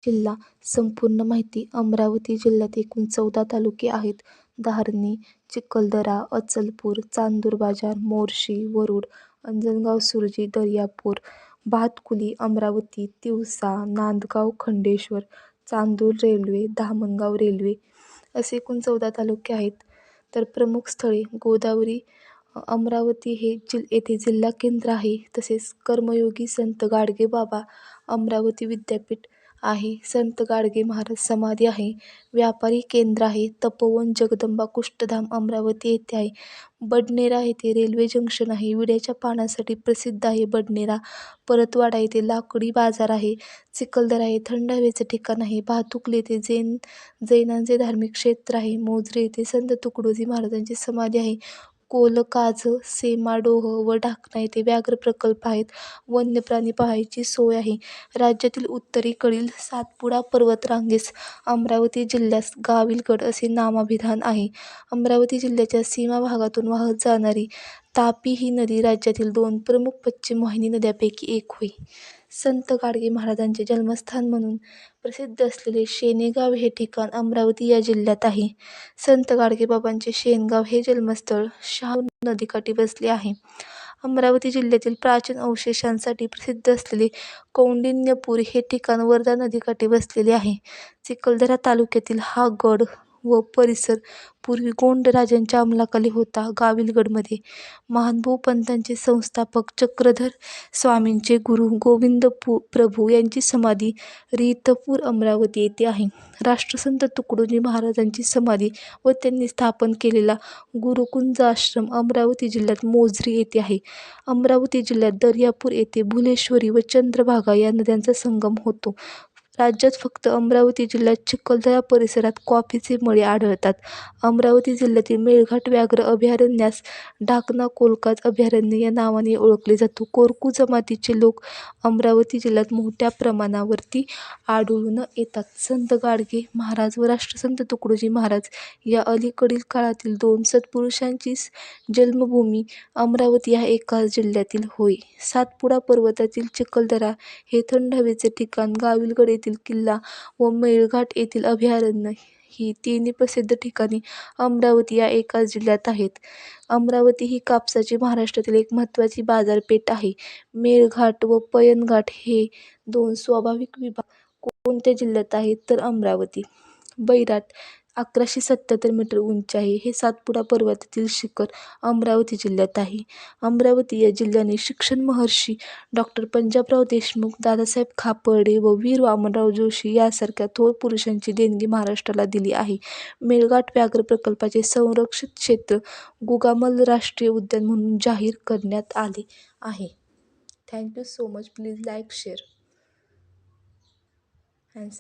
जिल्हा संपूर्ण माहिती अमरावती जिल्ह्यात एकूण 14 तालुके आहेत. धारणी, चिखलदरा, अचलपूर, चांदूर बाजार, मोर्शी, वरुड, अंजनगाव, सुरजी, दर्यापूर, भातकुली, अमरावती, तिवसा, नांदगाव, खंडेश्वर, चांदूर रेल्वे, धामणगाव रेल्वे असे एकूण 14 तालुके आहेत. तर प्रमुख स्थळे गोदावरी अमरावती हे येथे जिल्हा केंद्र आहे. तसेच कर्मयोगी संत गाडगेबाबा अमरावती विद्यापीठ आहे. संत गाडगे महाराज समाधी आहे. व्यापारी केंद्र आहे. तपोवन जगदंबा कुष्ठधाम अमरावती येथे आहे. बडनेरा येथे रेल्वे जंक्शन आहे. विड्याच्या पानासाठी प्रसिद्ध आहे बडनेरा. परतवाडा येथे लाकडी बाजार आहे. चिखलदरा हे थंड हवेचे ठिकाण आहे. भातुकली येथे जैनांचे धार्मिक क्षेत्र आहे. मोझरी येथे संत तुकडोजी महाराजांची समाधी आहे. कोलकाज, सेमाडोह व ढाकणा येथे व्याघ्र प्रकल्प आहेत. वन्यप्राणी पाहायची सोय आहे. राज्यातील उत्तरेकडील सातपुडा पर्वतरांगेस अमरावती जिल्ह्यास गाविलगड असे नामाभिधान आहे. अमरावती जिल्ह्याच्या सीमा भागातून वाहत जाणारी तापी ही नदी राज्यातील 2 प्रमुख पश्चिम वाहिनी नद्यांपैकी एक होय. संत गाडगे महाराजांचे जन्मस्थान म्हणून प्रसिद्ध असलेले शेनेगाव हे ठिकाण अमरावती या जिल्ह्यात आहे. संत गाडगेबाबांचे शेनगाव हे जन्मस्थळ शहानूर नदीकाठी वसले आहे. अमरावती जिल्ह्यातील प्राचीन अवशेषांसाठी प्रसिद्ध असलेले कौंडिण्यपूर हे ठिकाण वर्धा नदीकाठी वसलेले आहे. चिखलदरा तालुक्यातील हा गड व परिसर पूर्वी गोंड राजांच्या अंमलाखाली होता. गाविलगडमध्ये महानुभाव पंथांचे संस्थापक चक्रधर स्वामींचे गुरु गोविंद प्रभू यांची समाधी रीतपूर अमरावती येथे आहे. राष्ट्रसंत तुकडोजी महाराजांची समाधी व त्यांनी स्थापन केलेला गुरुकुंज आश्रम अमरावती जिल्ह्यात मोझरी येथे आहे. अमरावती जिल्ह्यात दर्यापूर येथे भुलेश्वरी व चंद्रभागा या नद्यांचा संगम होतो. राज्यात फक्त अमरावती जिल्ह्यात चिखलदरा परिसरात कॉफीचे मळे आढळतात. अमरावती जिल्ह्यातील मेळघाट व्याघ्र अभयारण्यास ढाकणा कोलकाज अभयारण्य या नावाने ओळखले जातो. कोरकू जमातीचे लोक अमरावती जिल्ह्यात मोठ्या प्रमाणावरती आढळून येतात. संत गाडगे महाराज व राष्ट्रसंत तुकडोजी महाराज या अलीकडील काळातील 2 सत्पुरुषांची जन्मभूमी अमरावती या एकाच जिल्ह्यातील होय. सातपुडा पर्वतातील चिखलदरा हे थंड हवेचे ठिकाण, गाविलगड येथील किल्ला व मेळघाट येथील अभयारण्य ही तिन्ही प्रसिद्ध ठिकाणे अमरावती या एकाच जिल्ह्यात आहेत. अमरावती ही कापसाची महाराष्ट्रातील एक महत्त्वाची बाजारपेठ आहे. मेळघाट व पयनघाट हे 2 स्वाभाविक विभाग कोणत्या जिल्ह्यात आहेत तर अमरावती. बैराट 1177 मीटर उंची आहे. हे सातपुडा पर्वतातील शिखर अमरावती जिल्ह्यात आहे. अमरावती या जिल्ह्याने शिक्षण महर्षी डॉ. पंजाबराव देशमुख, दादासाहेब खापर्डे व वीर वामनराव जोशी यासारख्या थोर पुरुषांची देणगी महाराष्ट्राला दिली आहे. मेळघाट व्याघ्र प्रकल्पाचे संरक्षित क्षेत्र गुगामल राष्ट्रीय उद्यान म्हणून जाहीर करण्यात आले आहे. Thank you so much. Please like, share and